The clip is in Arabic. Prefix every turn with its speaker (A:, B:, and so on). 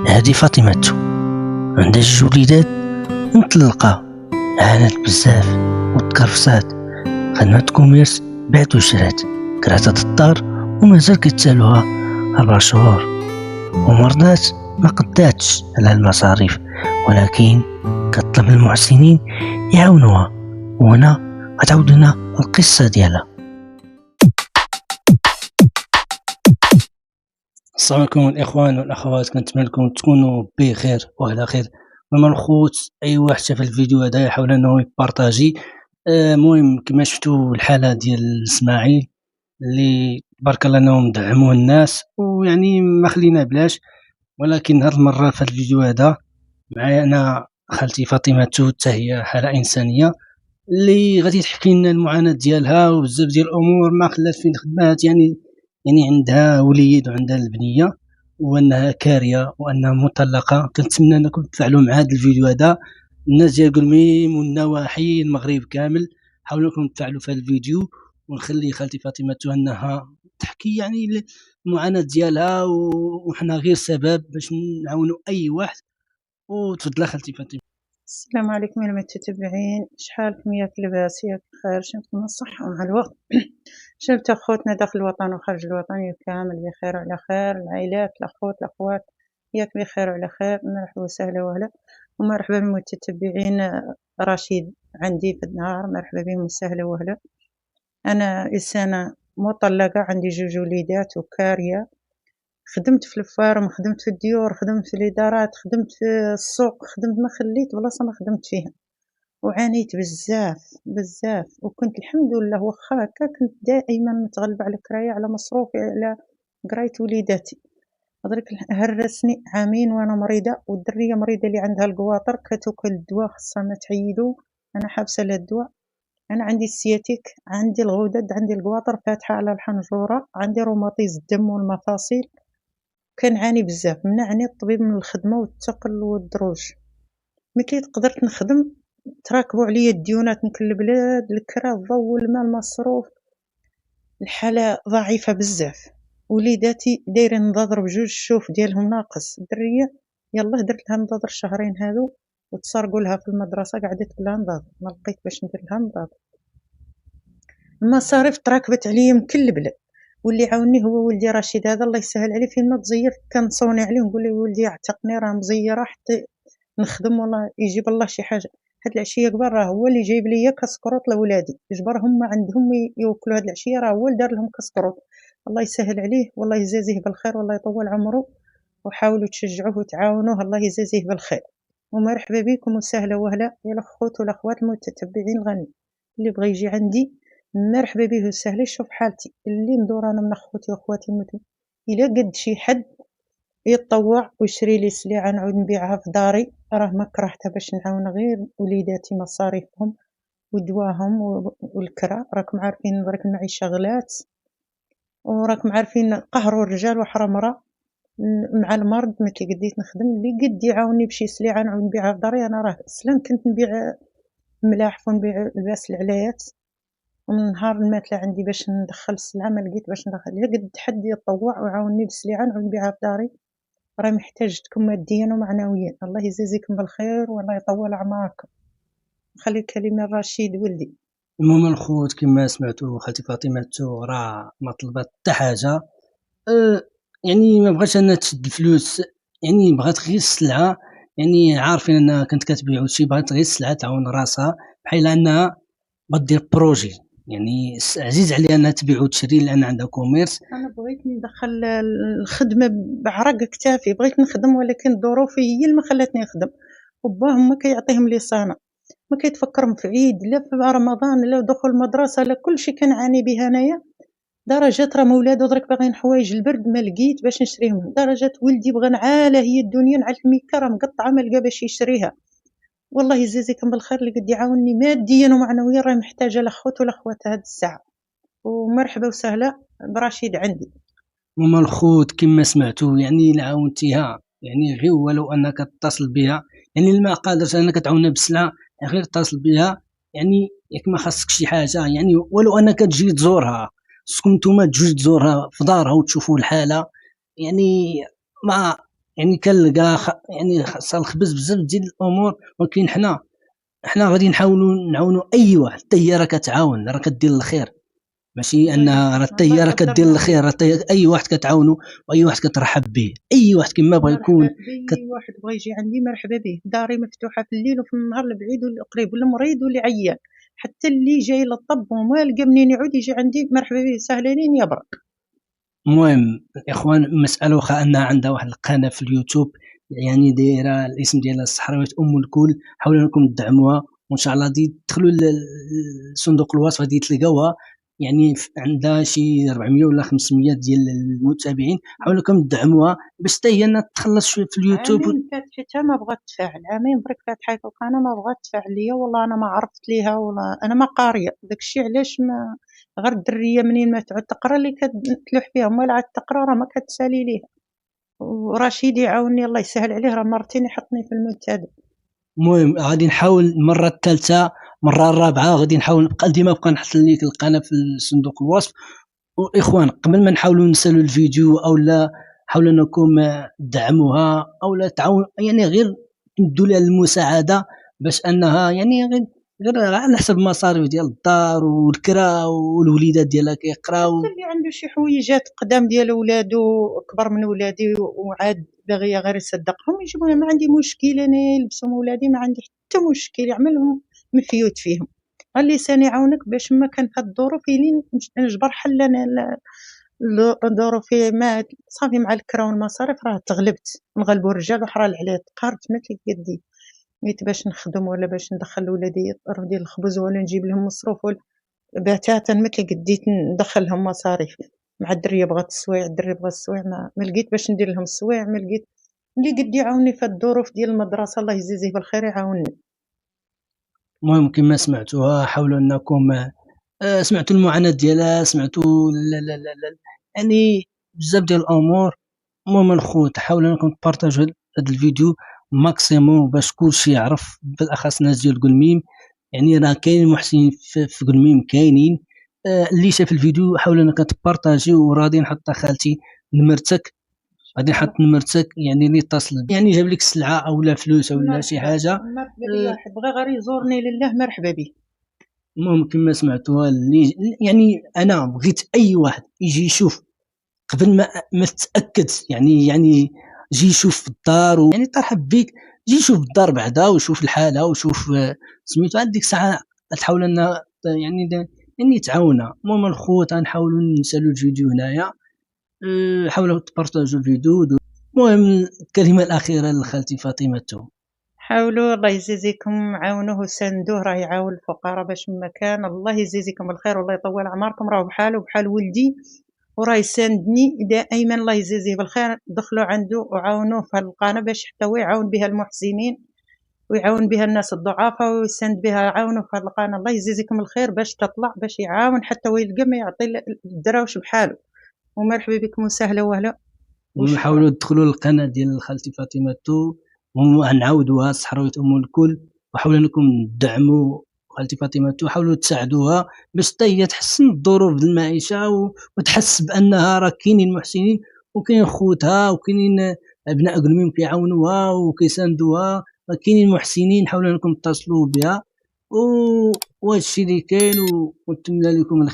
A: هذه فاطمة عندها 2 وليدات مطلقة، عانت بزاف وتكرفسات، خدمت كوميرس بعت وشرات، كرهت الدار ومازال كيتسالوها 4 شهور، ومرضات ما قداتش على المصاريف، ولكن كطلب المحسنين يعاونوها. وهنا غتعاود لنا القصة ديالها. السلام عليكم الاخوان والاخوات، كنتمنى لكم تكونوا بخير وعلى خير. ماما الخوت، اي واحد شاف الفيديو هذا يحاول انه يبارطاجي. المهم كما شفتوا الحاله ديال اسماعيل اللي تبارك الله انهم دعموه الناس، ويعني ما خلينا بلاش. ولكن هذه المره في الفيديو هذا معايا انا خالتي فاطمه حتى هي حاله انسانيه اللي غادي تحكي لنا المعاناه ديالها وبزاف ديال الامور ما خلات فين خدمات، يعني عندها وليد وعندها البنيه، وانها كاريه وانها مطلقه. كنتمنى انكم تفعلوا مع هذا الفيديو هذا الناس ديال قلميم والنواحي المغرب كامل. حاولوا انكم تفعلوا في هذا الفيديو، ونخلي خالتي فاطمه انها تحكي يعني المعاناه ديالها، وحنا غير سبب باش نعاونوا اي واحد. وتفضل خالتي فاطمه.
B: السلام عليكم المتتبعين، شحالكم ياك لاباس ياك بخير؟ شفتكم الصحة ومع الوقت. شفت اخوتنا داخل الوطن وخارج الوطن كامل بخير وعلى خير، العائلات الاخوت الاخوات ياك بخير وعلى خير. مرحبا وسهلا وهلا ومرحبا بالمتتبعين. رشيد عندي في النهار، مرحبا بهم وسهلا وهلا. انا انسانه مطلقه، عندي 2 وليدات وكاريه. خدمت في الفارم، خدمت في الديور، خدمت في الادارات، خدمت في السوق، خدمت ما خليت بلاصه ما خدمت فيها، وعانيت بزاف. وكنت الحمد لله واخا هكا كنت دائما متغلبه على كرايه، على مصروفي، على قرايه وليداتي. درك هرسني عامين وانا مريضه، والدريه مريضه اللي عندها القواطر كتوكل الدواء خصها ما تعيدو، انا حابسه لها الدواء. انا عندي السياتيك، عندي الغدد، عندي القواطر فاتحه على الحنجره، عندي روماتيز الدم والمفاصل. كنعاني بزاف، منعني الطبيب من الخدمه والثقل والدروج. ملي قدرت نخدم تراكبوا عليا الديونات من كل البلاد، الكرا الضو الماء المصروف. الحاله ضعيفه بزاف، وليداتي دايرين نضاضر ب2 الشوف ديالهم ناقص. الدريه يلا درت لها نضاضر شهرين هادو، وتسرقوا لها في المدرسه قعدت بلا نضاضر، ما لقيت باش ندير لها نضاضر. المصاريف تراكبت عليا من كل البلاد، واللي عاوني هو ولدي رشيد هذا، الله يسهل عليه. فين ما تزير كنصوني عليه ونقول له ولدي اعتقني راه مزيره حتى نخدم، والله يجيب الله شي حاجه. هاد العشيه قبل راه هو اللي جايب ليا كسكروط لولادي، جبرهم ما عندهم يوكلوا. هاد العشيه راه هو اللي دار لهم كسكروط، الله يسهل عليه والله يجازيه بالخير والله يطول عمره. وحاولوا تشجعوه وتعاونوه، الله يجازيه بالخير. ومرحبا بكم وسهلا وهلا يا الاخوات والاخوات المتتبعين الغني. اللي بغى يجي عندي مرحبا به وسهلا. يشوف حالتي اللي ندور انا من اخوتي واخواتي المتو. الا قد شي حد يتطوع ويشري لي سلعه نعود نبيعها في داري، راه ما كرهتها باش نعاون غير وليداتي مصاريفهم ودواهم والكرا. راكم عارفين درك المعيشه غلات، وراكم عارفين قهروا الرجال وحرام مرا مع المرض. ما كي قديت نخدم، اللي قد يعاوني بشي سلعه نعود نبيعها في داري. انا راه سلام كنت نبيع ملاح ونبيع لباس العلايات، ومن نهار الماتله عندي باش ندخل السلعه ما لقيت باش ندخل. الا قد حد يتطوع ويعاوني بالسلعه نعود نبيعها في داري، راه محتاجتكم ماديا ومعنويا. الله يجازيكم بالخير والله يطول اعماركم. نخلي الكلمه لرشيد ولدي.
A: المهم الخوت كما سمعتوا خالتي فاطمه راه ما طلبات حتى حاجه. يعني ما بغاتش انها تشد الفلوس، يعني بغات غير السلعه. يعني عارفين انها كنت كتبيع شي، بغات غير السلعه تعاون راسها، بحال انها بغات دير بروجي. يعني عزيز عليها انها تبيع وتشري لان عندها كوميرس.
B: انا بغيت ندخل الخدمه بعرق كتافي، بغيت نخدم ولكن الظروف هي اللي ما خلاتني نخدم. وباهم ما كيعطيهم لسانه، ما كيتفكرهم في عيد لا في رمضان لا دخول المدرسه لا كلشي كنعاني به انايا. درجات راه مولادو درك باغيين حوايج البرد ما لقيت باش نشريهم. درجات ولدي بغى نعاله هي الدنيا نعال الميكا راه مقطعه ما لقى باش يشريها. والله يجازيكم بالخير اللي قد يعاونني ماديا ومعنويا، راه محتاجه الاخوت والاخوات هاد الساعه. ومرحبا وسهلا برشيد عندي.
A: ماما الخوت كما سمعتوا يعني عاونتيها، يعني غير ولو انك تتصل بها، يعني ما قادرش انك تعاونها بالسلعه، غير اتصل بها. يعني ياك ما خاصك شي حاجه، يعني ولو انك تجي تزورها، خصكم نتوما تجوج تزورها في دارها وتشوفوا الحاله. يعني ما يعني كنلقى يعني خاصها الخبز بزاف ديال الامور، ولكن حنا غادي نحاولوا نعاونوا اي واحد. حتى هي راه كتعاون، راه كدير الخير، ماشي ان راه حتى هي راه كدير الخير، راه اي واحد كتعاونوا واي واحد كترحب به، اي واحد كما بغى يكون.
B: اي واحد بغى يجي عندي مرحبا به، داري مفتوحه في الليل وفي النهار، البعيد والقريب والمريض واللي عيان، حتى اللي جاي للطب وما لقى منين يعود يجي عندي مرحبا به، سهلين يا برك.
A: المهم الاخوان، مساله واخا انها عندها واحد القناه في اليوتيوب، يعني دايره الاسم ديالها الصحراوية الكل، حاولوا انكم تدعموها، وان شاء الله غادي تدخلوا لصندوق الوصف غادي تلقاوها، يعني عندها شي 400 ولا 500 ديال المتابعين. حاولوا انكم تدعموها باش حتى هي تخلص شويه في اليوتيوب.
B: عامين فاتحتها ما بغات تفاعل، عامين برك فاتحه القناه ما بغات تفاعل ليا، والله انا ما عرفت ليها، ولا انا ما قاريه داكشي علاش ما غير الدريه منين ما تعود تقرا اللي كتلوح فيها، ولا عاد تقرا راه ما كتسالي ليها. ورشيد يعاوني الله يسهل عليه، راه مرتين يحطني في المنتدى.
A: المهم غادي نحاول المره الثالثه، المره الرابعه غادي نحاول ديما نبقى نحط لك القناه في صندوق الوصف. واخوان قبل ما نحاولوا نسالوا الفيديو او لا، حاولوا انكم تدعموها او لا تعاون، يعني غير تدوا لها المساعده، باش انها يعني غير على حسب المصاريف ديال الدار والكرا والوليدات ديالها كيقراو.
B: اللي عنده شي حويجات قدام ديال ولادو اكبر من ولادي وعاد باغي غير يصدقهم يجيبوها، ما عندي مشكل، انا يلبسهم ولادي ما عندي حتى مشكل، يعملهم مفيوت فيهم. اللسان يعاونك باش ما كان في الظروف لين نجبر حل انا الظروف ما صافي، مع الكرا والمصاريف راه تغلبت، نغلبوا الرجال وحرال عليه تقارت مثل قدي ميت باش نخدم ولا باش ندخل ولادي يطرف ديال الخبز ولا نجيب لهم مصروف ولا بتاتا مثل قديت ندخلهم مصاريف. مع الدريه بغات السوايع، الدري بغا السوايع، ما لقيت باش ندير لهم السوايع، ما لقيت اللي قد يعاوني في الظروف ديال المدرسه الله يجزيه بالخير يعاونني.
A: المهم كما سمعتوها، حاولوا انكم سمعتوا المعاناه ديالها، سمعتوا لا لا لا لا يعني بزاف ديال الامور. المهم الخوت حاولوا انكم تبارطاجوا هذا الفيديو ماكسيموم باش كلشي يعرف، بالاخص الناس ديال قلميم، يعني راه كاين محسنين في قلميم كاينين. اللي شاف الفيديو حاول انك تبارطاجي، وراضي نحط خالتي نمرتك، غادي نحط نمرتك يعني اللي اتصل، يعني جاب لك السلعه او لا فلوس او لا شي حاجه.
B: مرحبا بي، واحد بغى غير يزورني لله مرحبا به.
A: المهم كما سمعتوها، اللي يعني انا بغيت اي واحد يجي يشوف قبل ما تتاكد، يعني جي يشوف في الدار، يعني ترحب بك، جي يشوف الدار بعدا وشوف الحاله وشوف سميتو، عاد ديك الساعه تحاول ان يعني تعاونا. المهم الخوت غنحاولوا نسالوا الفيديو هنايا، حاولوا تبارطاجوا الفيديو. المهم الكلمه الاخيره لخالتي فاطمه تو.
B: حاولوا الله يجزيكم، عاونوه وساندوه، راه يعاون الفقراء باش ما كان، الله يجزيكم الخير والله يطول اعماركم، راه بحاله بحال ولدي وراه يساندني دائما، الله يجزيه بالخير. دخلوا عنده وعاونوه في القناه باش حتى هو يعاون بها المحسنين ويعاون بها الناس الضعفاء ويساند بها، عاونوا في القناه الله يجزيكم الخير باش تطلع، باش يعاون حتى هو يلقى ما يعطي الدراوش بحاله. ومرحبا بكم وسهلا وهلا.
A: نحاولوا تدخلوا للقناه ديال خالتي فاطمه تو، ونعاودوها صحراوية الكل، وحاولوا انكم تدعموا خالتي فاطمه تو، حاولوا تساعدوها باش حتى هي تحسن الظروف ديال المعيشه، وتحس بانها راه كاينين محسنين، وكاين خوتها وكاينين ابناء قلميم كيعاونوها وكيساندوها، كاينين محسنين. حاولوا انكم تتصلوا بها، وهذا الشيء اللي كاين، ونتمنى لكم الخير.